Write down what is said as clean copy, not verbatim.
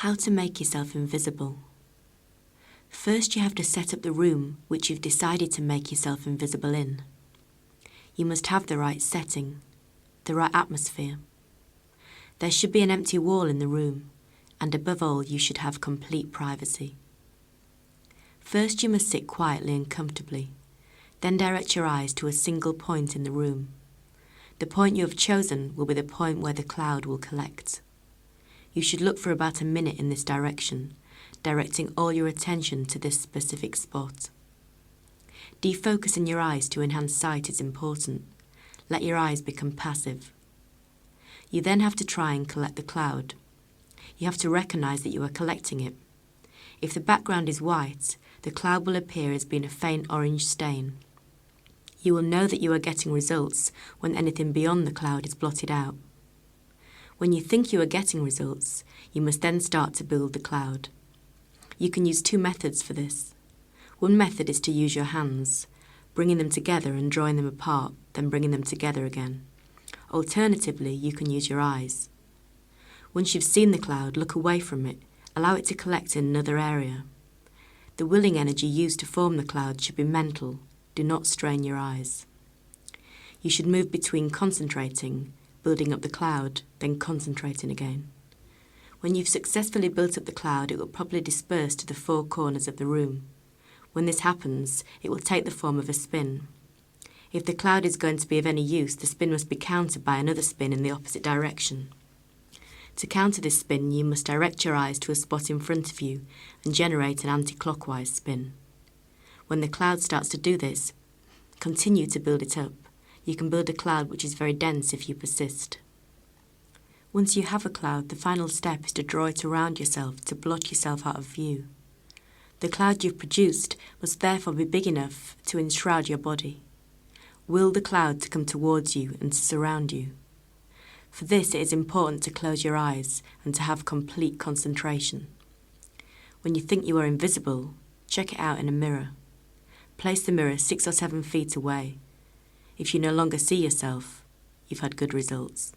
How to make yourself invisible. First, you have to set up the room which you've decided to make yourself invisible in. You must have the right setting, the right atmosphere. There should be an empty wall in the room, and above all, you should have complete privacy. First, you must sit quietly and comfortably, then direct your eyes to a single point in the room. The point you have chosen will be the point where the cloud will collect. You should look for about a minute in this direction, directing all your attention to this specific spot. Defocusing your eyes to enhance sight is important. Let your eyes become passive. You then have to try and collect the cloud. You have to recognize that you are collecting it. If the background is white, the cloud will appear as being a faint orange stain. You will know that you are getting results when anything beyond the cloud is blotted out. When you think you are getting results, you must then start to build the cloud. You can use two methods for this. One method is to use your hands, bringing them together and drawing them apart, then bringing them together again. Alternatively, you can use your eyes. Once you've seen the cloud, look away from it, allow it to collect in another area. The willing energy used to form the cloud should be mental. Do not strain your eyes. You should move between concentrating, building up the cloud, then concentrating again. When you've successfully built up the cloud, it will probably disperse to the four corners of the room. When this happens, it will take the form of a spin. If the cloud is going to be of any use, the spin must be countered by another spin in the opposite direction. To counter this spin, you must direct your eyes to a spot in front of you and generate an anti-clockwise spin. When the cloud starts to do this, continue to build it up. You can build a cloud which is very dense if you persist. Once you have a cloud, the final step is to draw it around yourself to blot yourself out of view. The cloud you've produced must therefore be big enough to enshroud your body. Will the cloud to come towards you and to surround you. For this, it is important to close your eyes and to have complete concentration. When you think you are invisible, check it out in a mirror. Place the mirror 6 or 7 feet away. If you no longer see yourself, you've had good results.